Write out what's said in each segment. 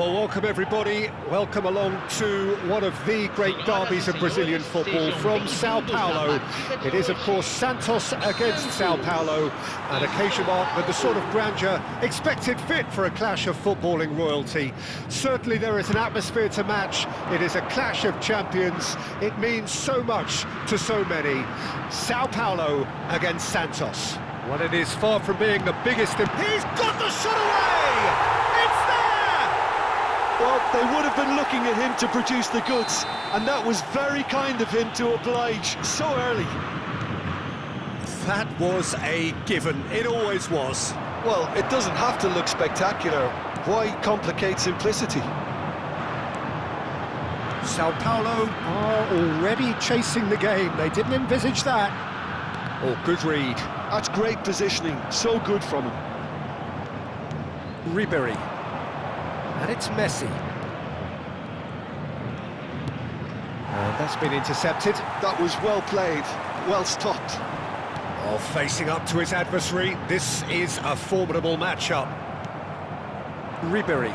Well, welcome everybody. Welcome along to one of the great derbies of Brazilian football from Sao Paulo. It is, of course, Santos against Sao Paulo, an occasion marked with the sort of grandeur expected fit for a clash of footballing royalty. Certainly there is an atmosphere to match. It is a clash of champions. It means so much to so many. Sao Paulo against Santos. Well, it is far from being the biggest. He's got the shot away! It's there! Well, they would have been looking at him to produce the goods, and that was very kind of him to oblige so early. That was a given. It always was. Well, it doesn't have to look spectacular. Why complicate simplicity? Sao Paulo are already chasing the game. They didn't envisage that. Oh, good read. That's great positioning. So good from him. Ribéry. And it's Messi. And that's been intercepted. That was well played, well stopped. Oh, facing up to his adversary. This is a formidable matchup. Ribéry.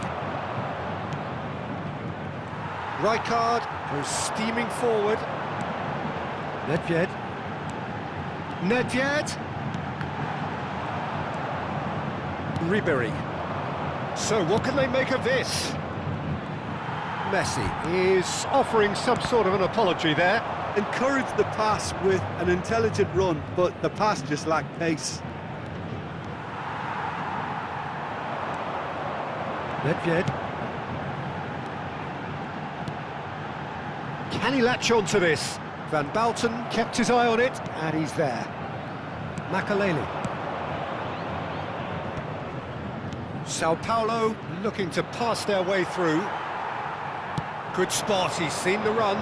Rijkaard goes steaming forward. Nedved. Nedved. Ribéry. So what can they make of this? Messi is offering some sort of an apology there. Encouraged the pass with an intelligent run, but the pass just lacked pace. Nedved. Can he latch on to this? Van Bauten kept his eye on it, and he's there. Makelele. Sao Paulo looking to pass their way through. Good spot, he's seen the run.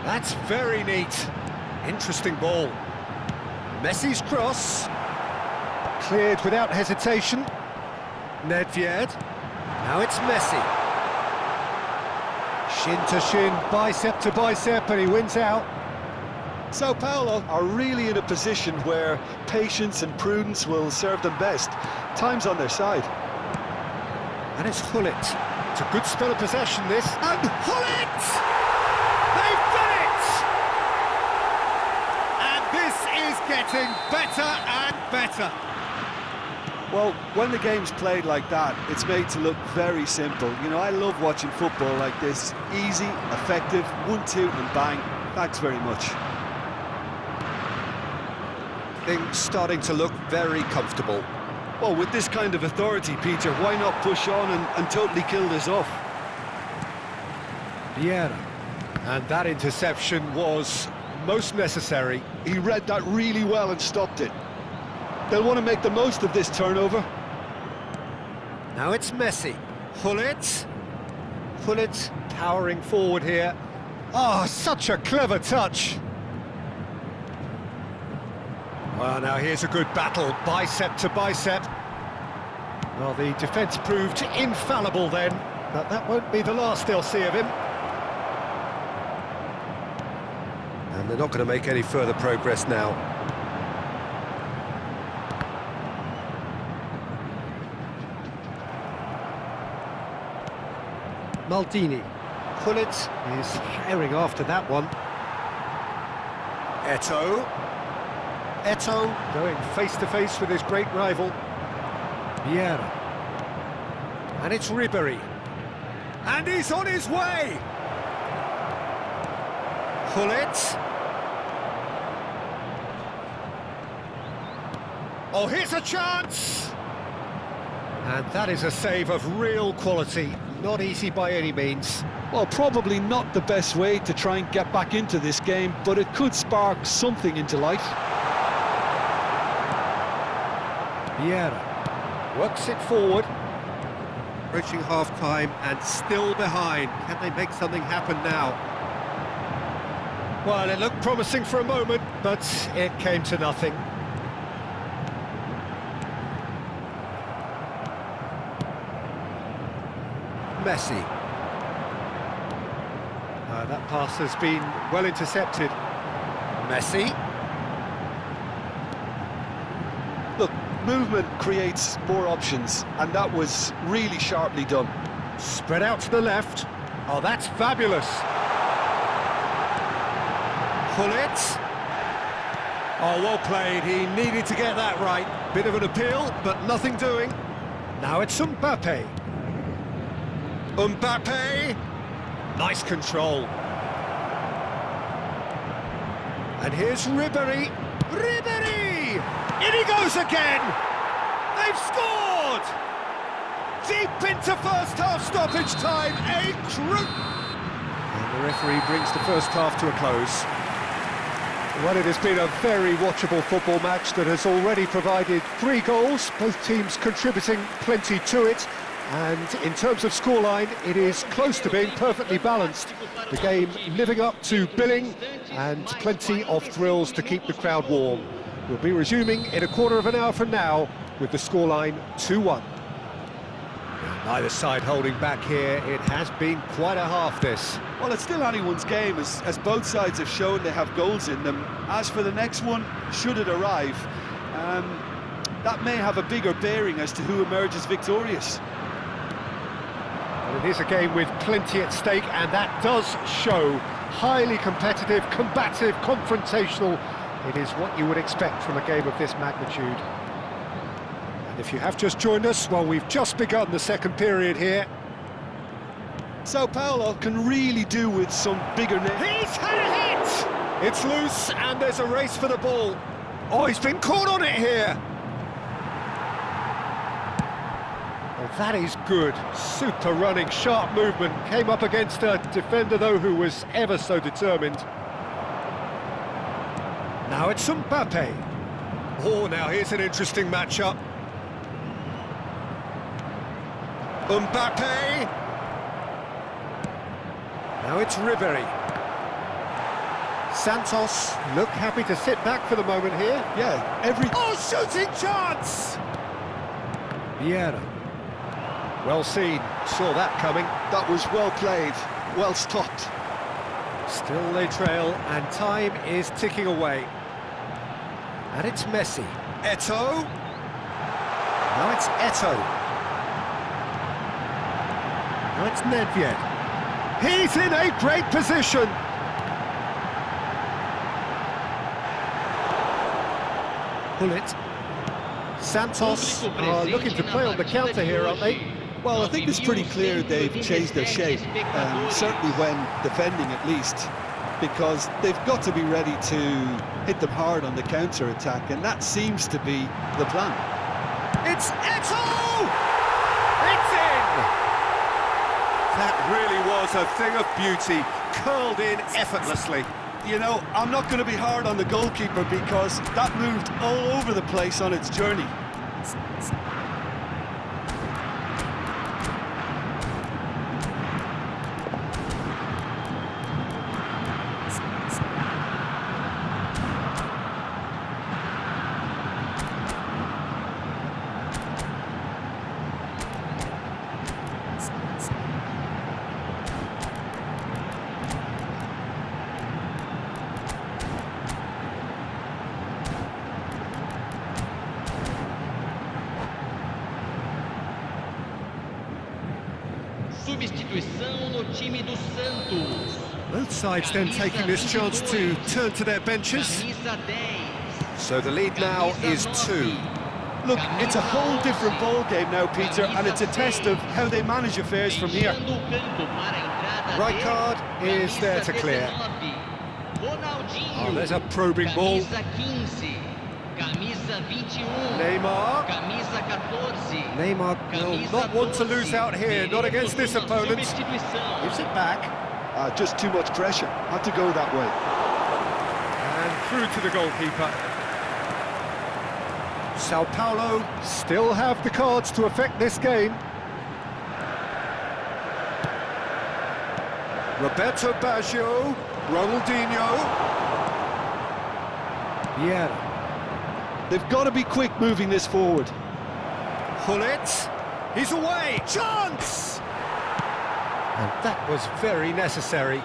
That's very neat. Interesting ball. Messi's cross. Cleared without hesitation. Nedved. Now it's Messi. Shin to shin, bicep to bicep, and he wins out. Sao Paulo are really in a position where patience and prudence will serve them best. Time's on their side. And it's Gullit. It's a good spell of possession, this. And Gullit! They've done it! And this is getting better and better. Well, when the game's played like that, it's made to look very simple. You know, I love watching football like this. Easy, effective, 1-2 and bang. Thanks very much. Things starting to look very comfortable. Well, with this kind of authority, Peter, why not push on and totally kill this off? Vieira. And that interception was most necessary. He read that really well and stopped it. They'll want to make the most of this turnover. Now it's Messi. Gullit. Gullit powering forward here. Oh, such a clever touch. Well, now here's a good battle, bicep to bicep. Well, the defence proved infallible then, but that won't be the last they'll see of him. And they're not going to make any further progress now. Maldini. Gullit is herring after that one. Eto'o. Eto'o going face-to-face with his great rival. Vieira. And it's Ribéry. And he's on his way! Gullit. Oh, here's a chance! And that is a save of real quality. Not easy by any means. Well, probably not the best way to try and get back into this game, but it could spark something into life. Vieira works it forward. Approaching half-time and still behind. Can they make something happen now? Well, it looked promising for a moment, but it came to nothing. Messi. That pass has been well intercepted. Messi. Look, movement creates more options, and that was really sharply done. Spread out to the left. Oh, that's fabulous. Gullit. Oh, well played. He needed to get that right. Bit of an appeal, but nothing doing. Now it's Mbappe. Mbappe! Nice control. And here's Ribéry. Ribéry! In he goes again! They've scored! deep into first-half stoppage time. And the referee brings the first half to a close. Well, it has been a very watchable football match that has already provided 3 goals, both teams contributing plenty to it. And in terms of scoreline, it is close to being perfectly balanced. The game living up to billing and plenty of thrills to keep the crowd warm. We'll be resuming in a quarter of an hour from now with the scoreline 2-1. Neither side holding back here. It has been quite a half, this. Well, it's still anyone's game, as both sides have shown they have goals in them. As for the next one, should it arrive, that may have a bigger bearing as to who emerges victorious. Well, it is a game with plenty at stake, and that does show. Highly competitive, combative, confrontational. It is what you would expect from a game of this magnitude. And if you have just joined us, well, we've just begun the second period here. Sao Paulo can really do with some bigger names. He's had a hit! It's loose, and there's a race for the ball. Oh, he's been caught on it here. Well, that is good. Super running, sharp movement. Came up against a defender, though, who was ever so determined. Now it's Mbappe. Oh, now here's an interesting matchup. Mbappe. Now it's Ribery. Santos look happy to sit back for the moment here. Yeah, Oh, shooting chance! Vieira. Well seen, saw that coming. that was well played, well stopped. Still they trail, and time is ticking away. And it's Messi. Eto'o. Now it's Eto'o. Now it's Nedved. He's in a great position. Bullet. Santos are looking to play on the counter here, aren't they? Well, I think it's pretty clear they've changed their shape, certainly when defending at least, because they've got to be ready to hit them hard on the counter-attack, and that seems to be the plan. It's Eto'o! It's in! That really was a thing of beauty, curled in effortlessly. You know, I'm not going to be hard on the goalkeeper because that moved all over the place on its journey. Substituição no time do Santos. Both sides then taking this chance to turn to their benches. So the lead now is 2. Look, it's a whole different ball game now, Peter, and it's a test of how they manage affairs from here. Right card is there to clear. Oh, there's a probing ball. Neymar. Neymar will not want to lose out here, not against this opponent. Gives it back. Just too much pressure. Had to go that way. And through to the goalkeeper. Sao Paulo still have the cards to affect this game. Roberto Baggio, Ronaldinho. Vieira. They've got to be quick moving this forward. Hullet, he's away, chance! And that was very necessary.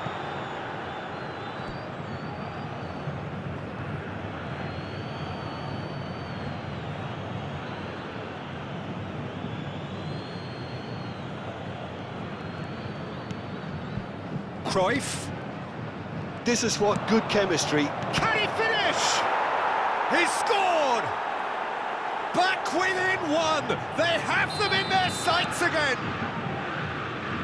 Cruyff. This is what good chemistry. Can he finish? He scored! Back within 1. They have them in their sights again.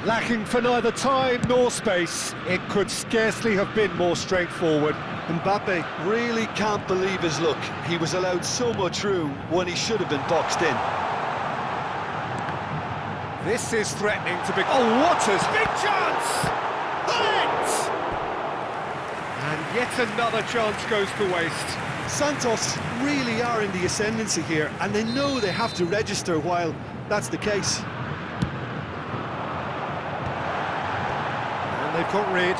Lacking for neither time nor space, it could scarcely have been more straightforward. Mbappe really can't believe his luck. He was allowed so much room when he should have been boxed in. This is threatening to be... Oh, Waters, big chance! Hit! And yet another chance goes to waste. Santos really are in the ascendancy here, and they know they have to register while that's the case. And they've got rid.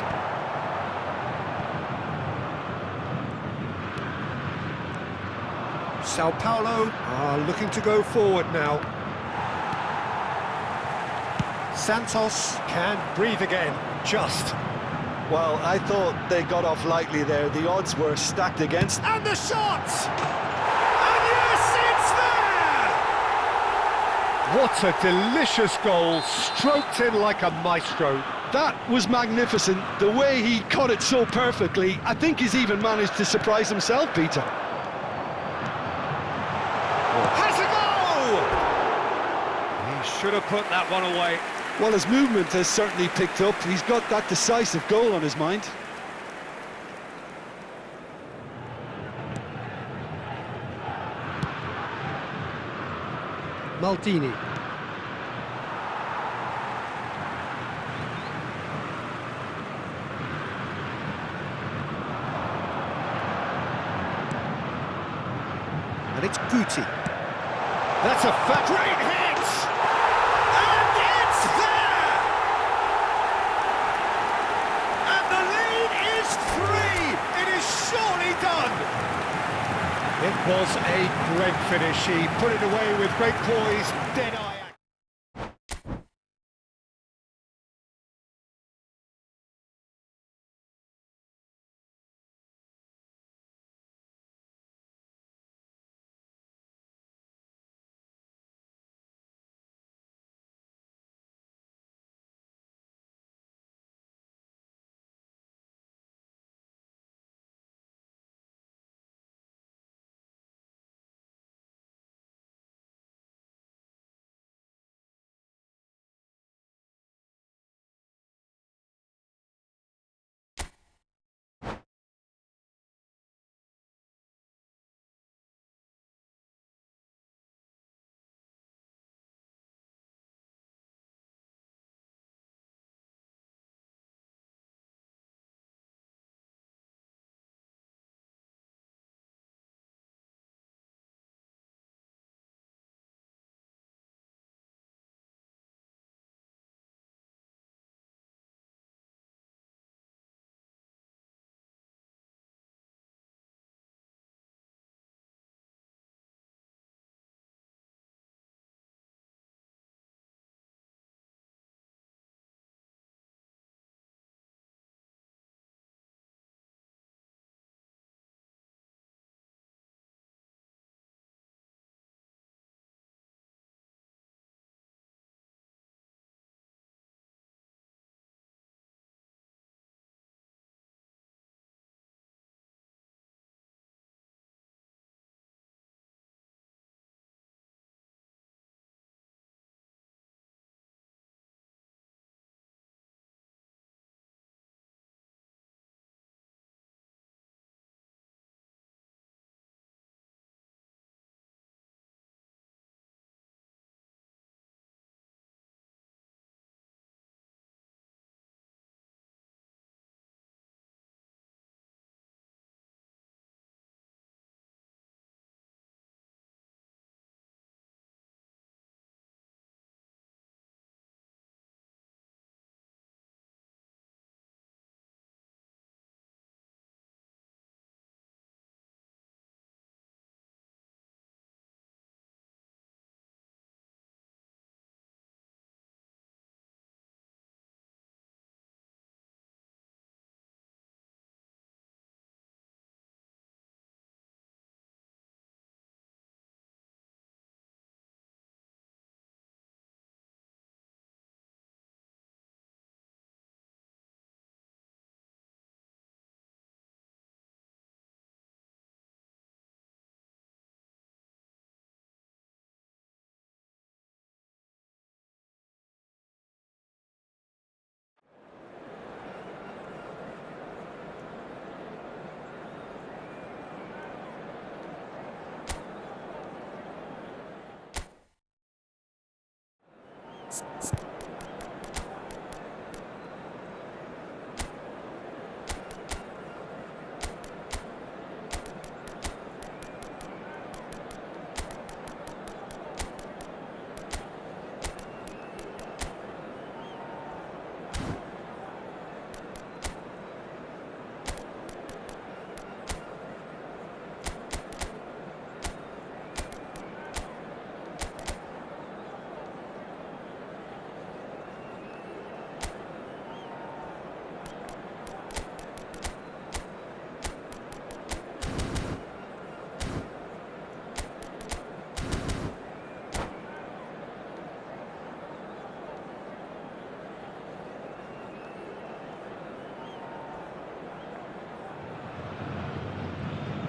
Sao Paulo are looking to go forward now. Santos can breathe again, just. Well, I thought they got off lightly there. The odds were stacked against. And the shot! And yes, it's there! What a delicious goal, stroked in like a maestro. That was magnificent. The way he caught it so perfectly. I think he's even managed to surprise himself, Peter. Has a goal! He should have put that one away. Well, his movement has certainly picked up. He's got that decisive goal on his mind. Maldini. And it's Guti. That's a great hit! And it's there! And the lead is 3! It is surely done! It was a great finish. He put it away with great poise, dead-eye.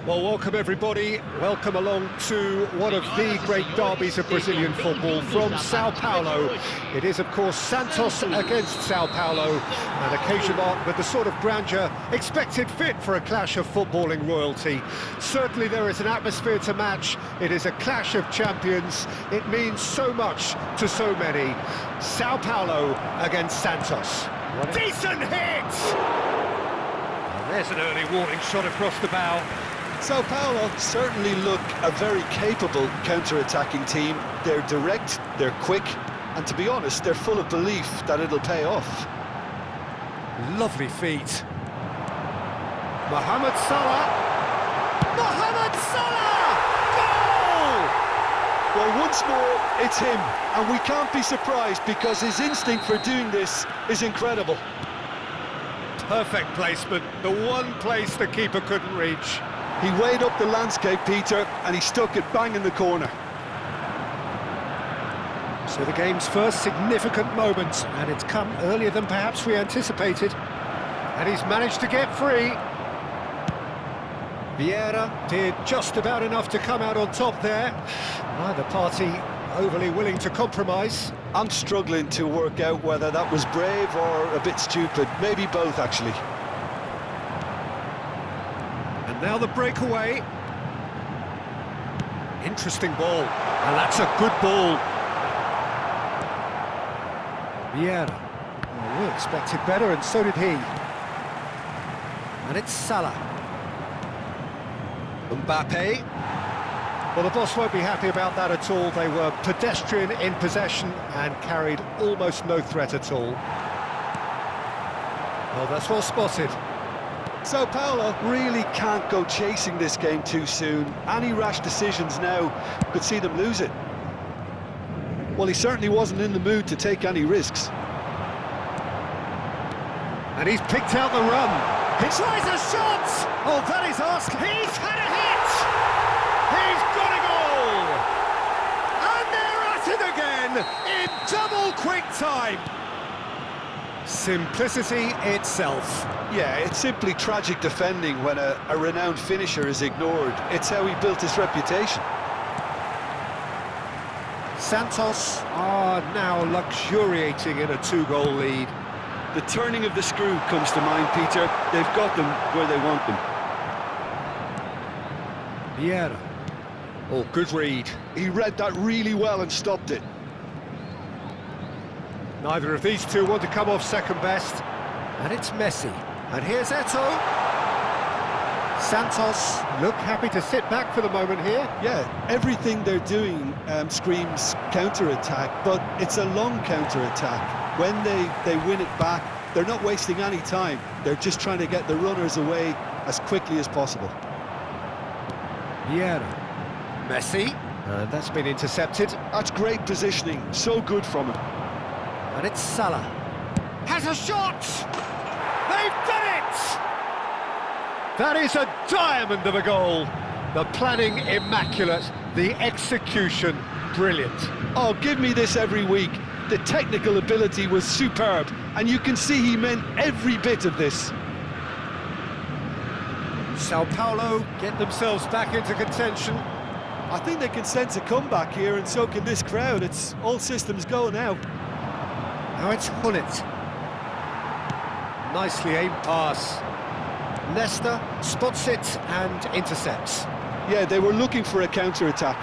Well, welcome everybody. Welcome along to one of the great derbies of Brazilian football from Sao Paulo. It is, of course, Santos against Sao Paulo, an occasion marked with the sort of grandeur expected fit for a clash of footballing royalty. Certainly there is an atmosphere to match. It is a clash of champions. It means so much to so many. Sao Paulo against Santos. Decent hit! And there's an early warning shot across the bow. Sao Paulo certainly look a very capable counter-attacking team. They're direct, they're quick, and to be honest, they're full of belief that it'll pay off. Lovely feet. Mohamed Salah. Mohamed Salah! Goal! Well, once more, it's him, and we can't be surprised because his instinct for doing this is incredible. Perfect placement, the one place the keeper couldn't reach. He weighed up the landscape, Peter, and he stuck it bang in the corner. So the game's first significant moment, and it's come earlier than perhaps we anticipated. And he's managed to get free. Vieira did just about enough to come out on top there. Neither party overly willing to compromise. I'm struggling to work out whether that was brave or a bit stupid. Maybe both, actually. And now the breakaway. Interesting ball. And that's a good ball. Vieira. Well, we expected better, and so did he. And it's Salah. Mbappe. Well, the boss won't be happy about that at all. They were pedestrian in possession and carried almost no threat at all. Well, that's well spotted. Sao Paulo really can't go chasing this game too soon. Any rash decisions now could see them lose it. Well, he certainly wasn't in the mood to take any risks. And he's picked out the run. He tries a shot! Oh, that is asked. He's had a hit! He's got a goal! And they're at it again in double quick time. Simplicity itself. Yeah, it's simply tragic defending when a renowned finisher is ignored. It's how he built his reputation. Santos are now luxuriating in a two-goal lead. The turning of the screw comes to mind, Peter. They've got them where they want them. Vieira. Oh, good read. He read that really well and stopped it. Neither of these two want to come off second best. And it's Messi. And here's Eto'o. Santos look happy to sit back for the moment here. Yeah, everything they're doing screams counter-attack, but it's a long counter-attack. When they win it back, they're not wasting any time. They're just trying to get the runners away as quickly as possible. Vieira. Messi. And that's been intercepted. That's great positioning, so good from him. And it's Salah. Has a shot! They've done it! That is a diamond of a goal. The planning immaculate, the execution brilliant. Oh, give me this every week. The technical ability was superb, and you can see he meant every bit of this. Sao Paulo get themselves back into contention. I think they can sense a comeback here, and so can this crowd. It's all systems go now. Now it's Hullet. Nicely aimed pass. Nesta spots it and intercepts. Yeah, they were looking for a counter-attack.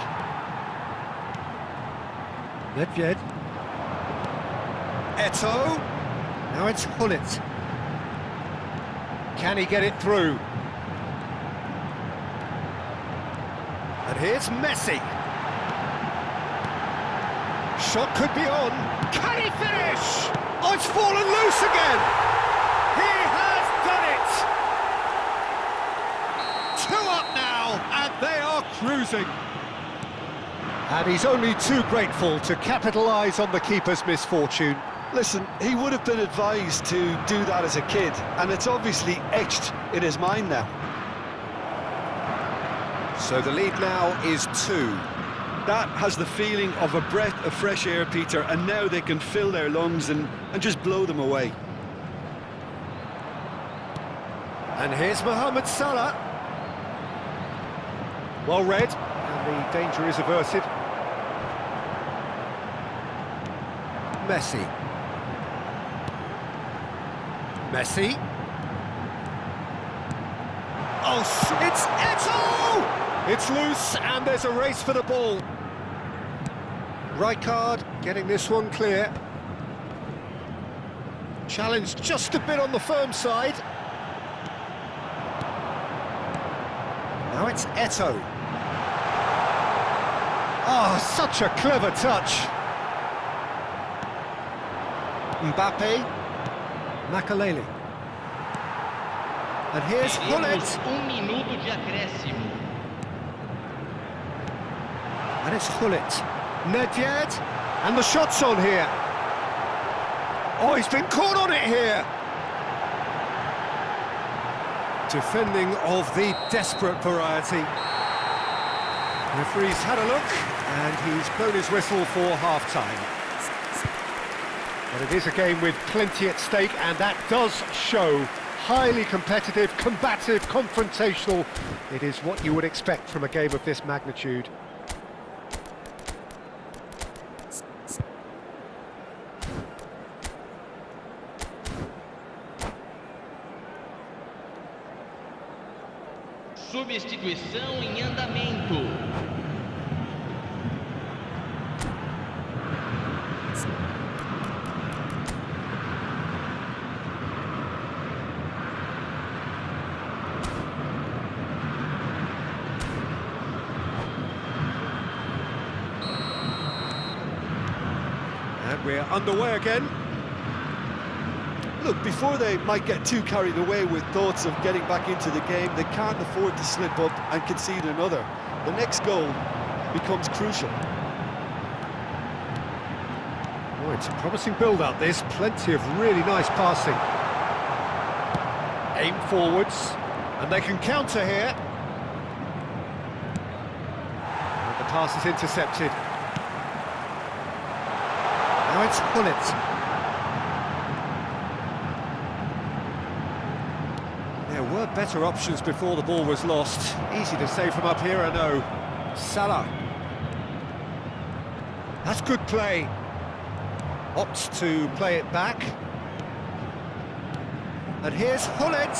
Nedved. Eto'o. Now it's Gullit. Can he get it through? And here's Messi. Shot could be on. Can he finish? Oh, it's fallen loose again. He has done it. 2 up now, and they are cruising. And he's only too grateful to capitalise on the keeper's misfortune. Listen, he would have been advised to do that as a kid, and it's obviously etched in his mind now. So the lead now is 2. That has the feeling of a breath of fresh air, Peter, and now they can fill their lungs and just blow them away. And here's Mohamed Salah. Well read, and the danger is averted. Messi. Messi. Oh, it's Eto'o! It's loose, and there's a race for the ball. Rijkaard getting this one clear. Challenge just a bit on the firm side. Now it's Eto'o. Oh, such a clever touch. Mbappe. Makaleli. And here's Gullit. Minuto de acréscimo. And it's Gullit. Nedved. And the shot's on here. Oh, he's been caught on it here. Defending of the desperate variety. Referee's had a look, and he's blown his whistle for half-time. But it is a game with plenty at stake, and that does show. Highly competitive, combative, confrontational. It is what you would expect from a game of this magnitude. Substituição em andamento. And we're underway again. Look, before they might get too carried away with thoughts of getting back into the game, they can't afford to slip up and concede another. The next goal becomes crucial. Oh, it's a promising build-up, this. Plenty of really nice passing. Aim forwards, and they can counter here. And the pass is intercepted. Now it's Gullit. There were better options before the ball was lost. Easy to say from up here, I know. Salah. That's good play. Opts to play it back. And here's Gullit.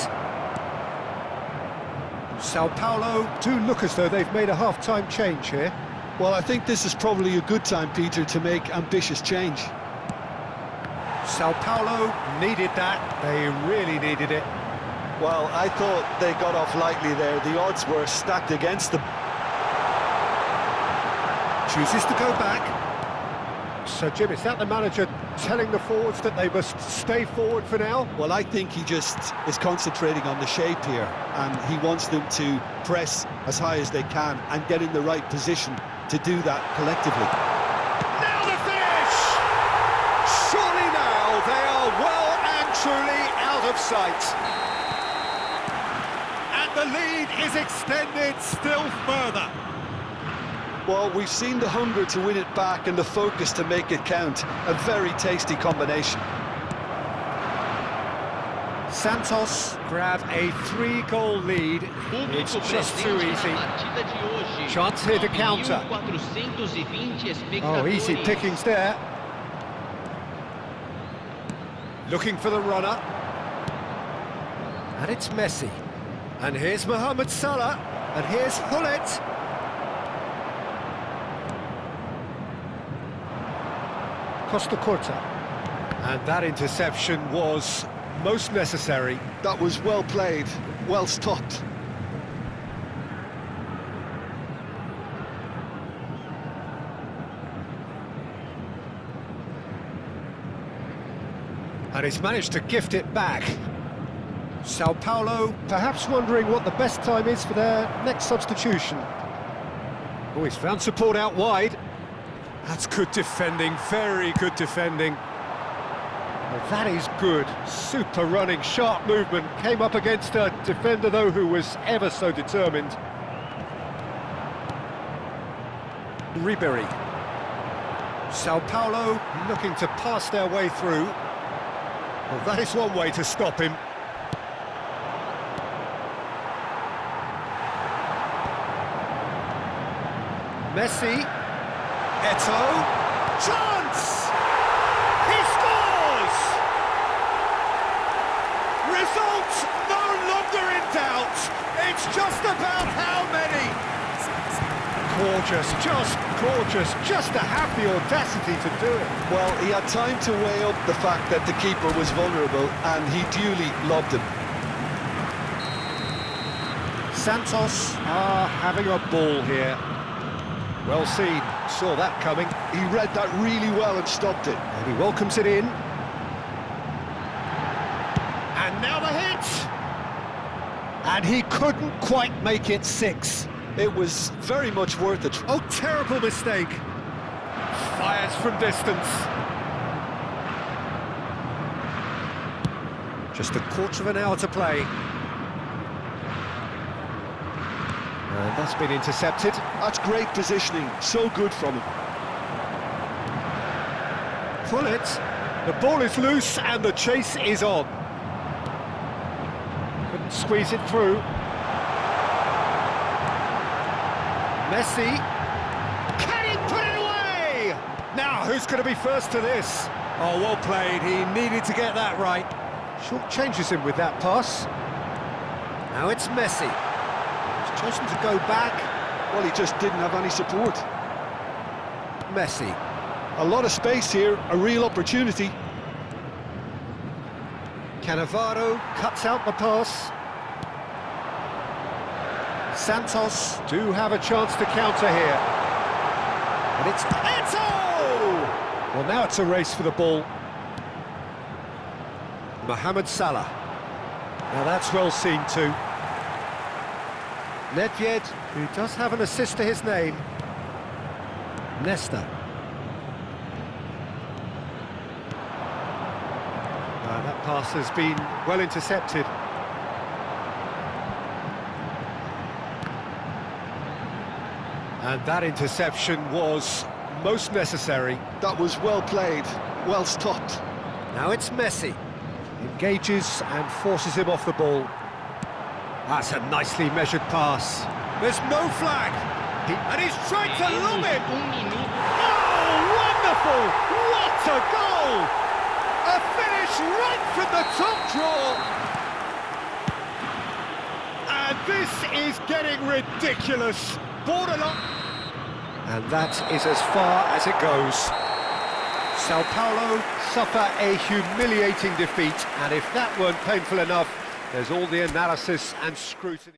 Sao Paulo do look as though they've made a half-time change here. Well, I think this is probably a good time, Peter, to make ambitious change. Sao Paulo needed that. They really needed it. Well, I thought they got off lightly there. The odds were stacked against them. Chooses to go back. So, Jim, is that the manager telling the forwards that they must stay forward for now? Well, I think he just is concentrating on the shape here, and he wants them to press as high as they can and get in the right position to do that collectively. Now the finish! Surely now they are well and truly out of sight. And the lead is extended still further. Well, we've seen the hunger to win it back and the focus to make it count. A very tasty combination. Santos grab a 3-goal lead. It's just too easy. Chance here to counter. Oh, easy pickings there. Looking for the runner. And it's Messi. And here's Mohamed Salah. And here's Gullit. Costa Curta. And that interception was most necessary. That was well played, well stopped. And he's managed to gift it back. Sao Paulo perhaps wondering what the best time is for their next substitution. Oh, he's found support out wide. That's good defending, very good defending. Well, that is good. Super running, sharp movement. Came up against a defender, though, who was ever so determined. Ribery. Sao Paulo looking to pass their way through. Well, that is one way to stop him. Messi. Eto'o. Chance! He scores! Result no longer in doubt. It's just about how many. Gorgeous, just gorgeous. Just to have the audacity to do it. Well, he had time to weigh up the fact that the keeper was vulnerable, and he duly lobbed him. Santos are having a ball here. Well seen, saw that coming. He read that really well and stopped it. And he welcomes it in. And now the hit! And he couldn't quite make it 6. It was very much worth it. Oh, terrible mistake. Fires from distance. Just a quarter of an hour to play. And that's been intercepted. That's great positioning, so good from him. Pull it. The ball is loose and the chase is on. Couldn't squeeze it through. Messi. Can he put it away? Now, who's going to be first to this? Oh, well played. He needed to get that right. Short changes him with that pass. Now it's Messi. He's chosen to go back. Well, he just didn't have any support. Messi. A lot of space here, a real opportunity. Cannavaro cuts out the pass. Santos do have a chance to counter here. And it's Eto'o! Well, now it's a race for the ball. Mohamed Salah. Now that's well seen too. Nedved, who does have an assist to his name. Nesta. That pass has been well intercepted. And that interception was most necessary. That was well played, well stopped. Now it's Messi. Engages and forces him off the ball. That's a nicely measured pass. There's no flag. And he's trying to lob it. Oh, wonderful! What a goal! A finish right from the top draw. And this is getting ridiculous. Borderline. And that is as far as it goes. Sao Paulo suffer a humiliating defeat, and if that weren't painful enough, there's all the analysis and scrutiny.